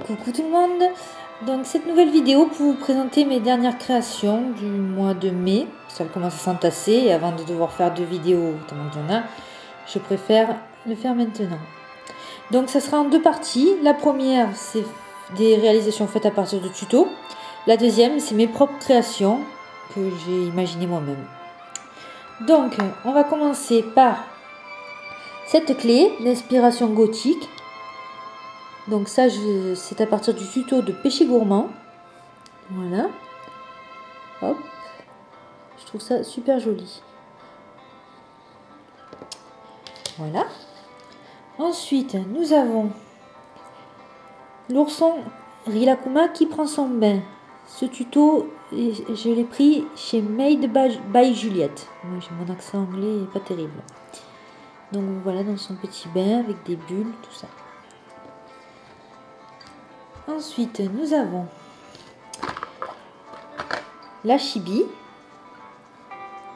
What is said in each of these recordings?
Coucou tout le monde. Donc cette nouvelle vidéo pour vous présenter mes dernières créations du mois de mai. Ça commence à s'entasser et avant de devoir faire deux vidéos, tellement qu'il y en a, je préfère le faire maintenant. Donc ça sera en deux parties. La première, c'est des réalisations faites à partir de tutos. La deuxième, c'est mes propres créations que j'ai imaginées moi-même. Donc on va commencer par cette clé d'inspiration gothique. Donc ça, c'est à partir du tuto de Péché Gourmand. Voilà. Hop. Je trouve ça super joli. Voilà. Ensuite, nous avons l'ourson Rilakkuma qui prend son bain. Ce tuto, je l'ai pris chez Made by Juliette. Moi, mon accent anglais n'est pas terrible. Donc voilà, dans son petit bain avec des bulles, tout ça. Ensuite, nous avons la chibi,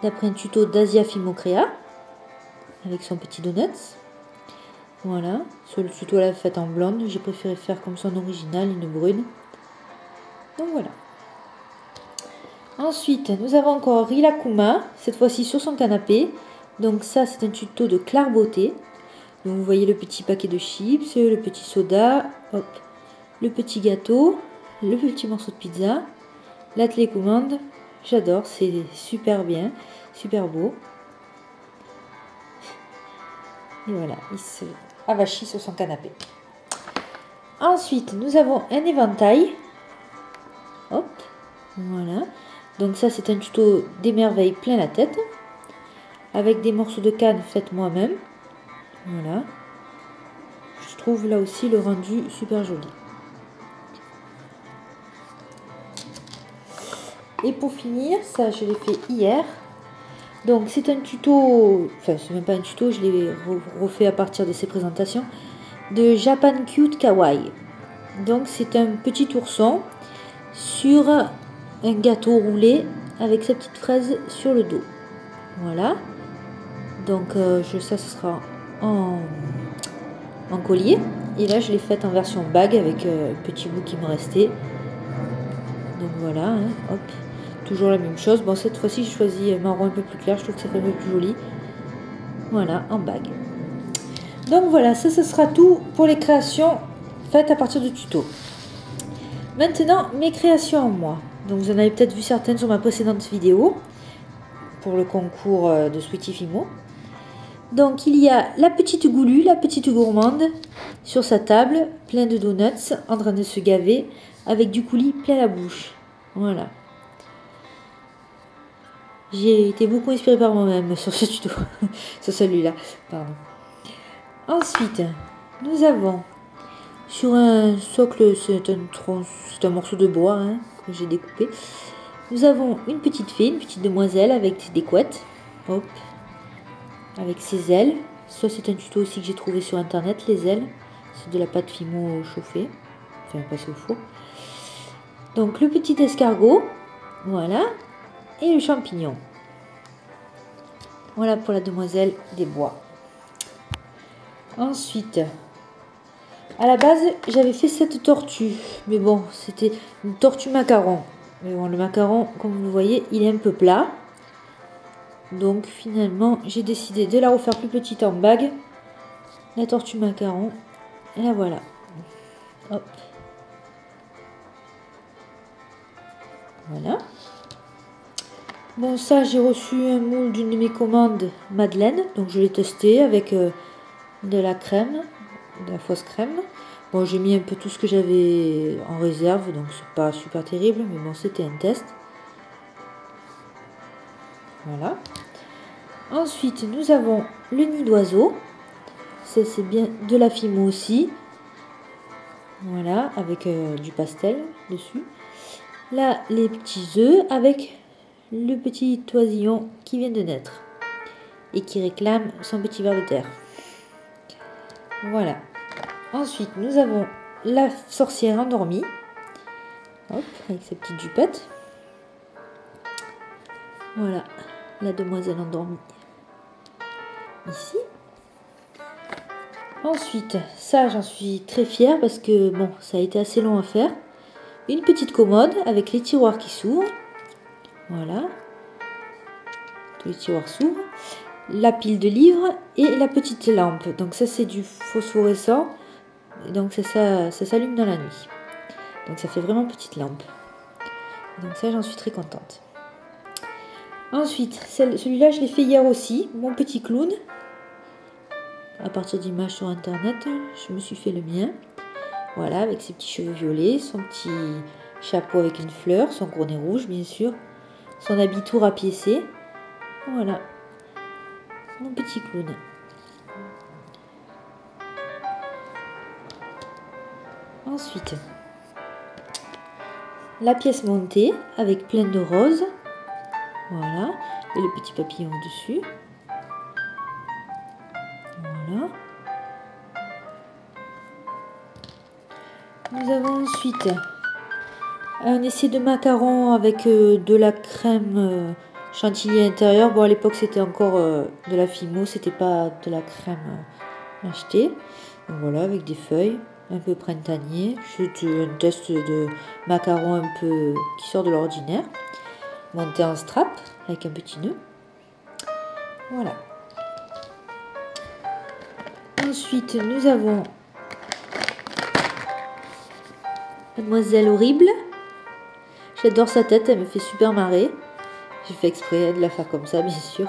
d'après un tuto d'Asia Fimocrea, avec son petit donut. Voilà, sur le tuto elle l'a fait en blonde, j'ai préféré faire comme son original, une brune. Donc voilà. Ensuite, nous avons encore Rilakkuma, cette fois-ci sur son canapé. Donc ça, c'est un tuto de Claire Beauté. Donc vous voyez le petit paquet de chips, le petit soda, hop, le petit gâteau, le petit morceau de pizza, la télécommande. J'adore, c'est super bien, super beau. Et voilà, il se avachit sur son canapé. Ensuite, nous avons un éventail. Hop, voilà. Donc ça, c'est un tuto des merveilles plein la tête. Avec des morceaux de canne faits moi-même. Voilà. Je trouve là aussi le rendu super joli. Et pour finir, ça je l'ai fait hier. Donc c'est un tuto, enfin c'est même pas un tuto, je l'ai refait à partir de ces présentations, de Japan Cute Kawaii. Donc c'est un petit ourson sur un gâteau roulé avec sa petite fraise sur le dos. Voilà. Donc ça ce sera en collier. Et là je l'ai faite en version bague avec un petit bout qui me restait. Donc voilà, hein, hop. Toujours la même chose. Bon, cette fois-ci, j'ai choisi marron un peu plus clair. Je trouve que ça fait un peu plus joli. Voilà, en bague. Donc voilà, ça, ce sera tout pour les créations faites à partir de tutos. Maintenant, mes créations en moi. Donc vous en avez peut-être vu certaines sur ma précédente vidéo pour le concours de Sweetie Fimo. Donc il y a la petite goulue, la petite gourmande sur sa table, plein de donuts, en train de se gaver avec du coulis plein la bouche. Voilà. J'ai été beaucoup inspirée par moi-même sur ce tuto, sur celui-là, pardon. Ensuite, nous avons sur un socle, c'est un morceau de bois hein, que j'ai découpé. Nous avons une petite fée, une petite demoiselle avec des couettes, hop, avec ses ailes. Ça c'est un tuto aussi que j'ai trouvé sur internet, les ailes. C'est de la pâte Fimo chauffée, enfin passée au four. Donc le petit escargot, voilà. Et le champignon. Voilà pour la demoiselle des bois. Ensuite, à la base, j'avais fait cette tortue. Mais bon, c'était une tortue macaron. Mais bon, le macaron, comme vous le voyez, il est un peu plat. Donc finalement, j'ai décidé de la refaire plus petite en bague. La tortue macaron. Et la voilà. Hop. Voilà. Bon, ça, j'ai reçu un moule d'une de mes commandes, Madeleine. Donc, je l'ai testé avec de la crème, de la fausse crème. Bon, j'ai mis un peu tout ce que j'avais en réserve, donc c'est pas super terrible, mais bon, c'était un test. Voilà. Ensuite, nous avons le nid d'oiseau. Ça, c'est bien de la Fimo aussi. Voilà, avec du pastel dessus. Là, les petits œufs avec le petit oisillon qui vient de naître et qui réclame son petit ver de terre. Voilà. Ensuite, nous avons la sorcière endormie. Hop, avec sa petite jupette. Voilà, la demoiselle endormie. Ici. Ensuite, ça j'en suis très fière parce que bon, ça a été assez long à faire. Une petite commode avec les tiroirs qui s'ouvrent. Voilà. Tous les tiroirs s'ouvrent. La pile de livres et la petite lampe. Donc ça c'est du phosphorescent. Donc ça s'allume dans la nuit. Donc ça fait vraiment petite lampe. Donc ça j'en suis très contente. Ensuite, celui-là je l'ai fait hier aussi. Mon petit clown. À partir d'images sur internet, je me suis fait le mien. Voilà, avec ses petits cheveux violets, son petit chapeau avec une fleur, son gros nez rouge bien sûr, son habit tout rapiécé. Voilà, mon petit clown. Ensuite, la pièce montée avec plein de roses. Voilà, et le petit papillon dessus. Voilà. Nous avons ensuite un essai de macarons avec de la crème chantilly à l'intérieur. Bon, à l'époque, c'était encore de la Fimo, c'était pas de la crème achetée. Donc voilà, avec des feuilles, un peu printanier. C'est un test de macarons un peu qui sort de l'ordinaire. Monté en strap avec un petit nœud. Voilà. Ensuite, nous avons Mademoiselle Horrible. J'adore sa tête, elle me fait super marrer. J'ai fait exprès de la faire comme ça, bien sûr.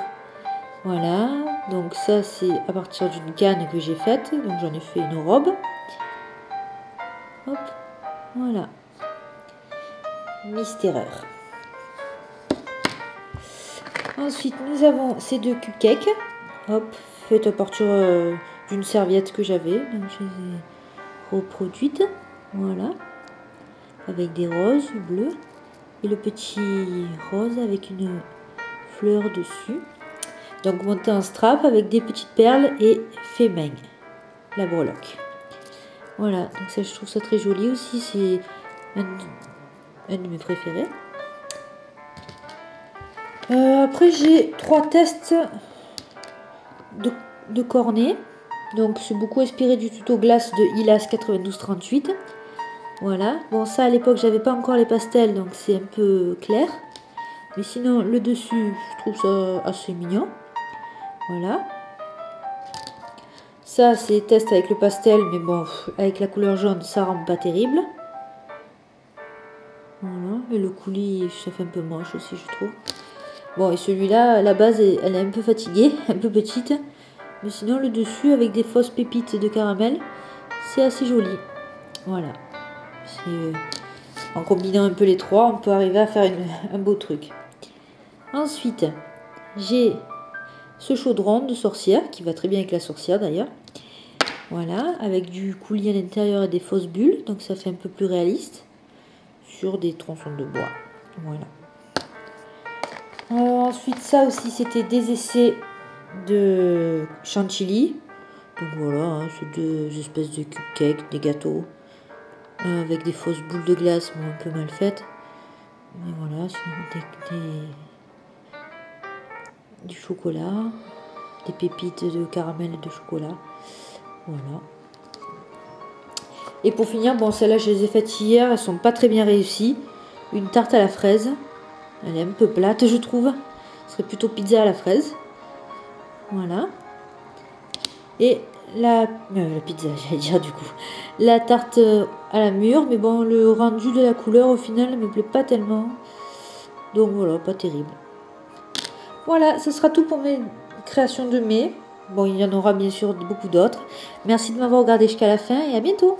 Voilà, donc ça c'est à partir d'une canne que j'ai faite. Donc j'en ai fait une robe. Hop, voilà. Mystéreur. Ensuite, nous avons ces deux cupcakes. Hop, faites à partir d'une serviette que j'avais. Donc je les ai reproduites. Voilà. Avec des roses bleues. Et le petit rose avec une fleur dessus. Donc monté en strap avec des petites perles et fait main. La breloque. Voilà, donc ça je trouve ça très joli aussi. C'est un de mes préférés. Après j'ai 3 tests de cornet. Donc c'est beaucoup inspiré du tuto glace de Hilas 9238. Voilà, bon ça à l'époque j'avais pas encore les pastels donc c'est un peu clair. Mais sinon le dessus je trouve ça assez mignon. Voilà. Ça c'est test avec le pastel mais bon avec la couleur jaune ça rend pas terrible. Voilà, et le coulis ça fait un peu moche aussi je trouve. Bon et celui-là la base elle est un peu fatiguée, un peu petite. Mais sinon le dessus avec des fausses pépites de caramel c'est assez joli. Voilà. En combinant un peu les trois, on peut arriver à faire un beau truc. Ensuite, j'ai ce chaudron de sorcière, qui va très bien avec la sorcière d'ailleurs. Voilà, avec du coulis à l'intérieur et des fausses bulles, donc ça fait un peu plus réaliste, sur des tronçons de bois. Voilà. Ensuite, ça aussi, c'était des essais de chantilly. Donc voilà, hein, c'est deux espèces de cupcakes, des gâteaux. Avec des fausses boules de glace, mais un peu mal faites. Mais voilà, du chocolat, des pépites de caramel et de chocolat. Voilà. Et pour finir, bon, celles-là, je les ai faites hier, elles sont pas très bien réussies. Une tarte à la fraise. Elle est un peu plate, je trouve. Ce serait plutôt pizza à la fraise. Voilà. Et la pizza, j'allais dire du coup. La tarte à la mûre, mais bon, le rendu de la couleur au final ne me plaît pas tellement. Donc voilà, pas terrible. Voilà, ce sera tout pour mes créations de mai. Bon, il y en aura bien sûr beaucoup d'autres. Merci de m'avoir regardé jusqu'à la fin et à bientôt.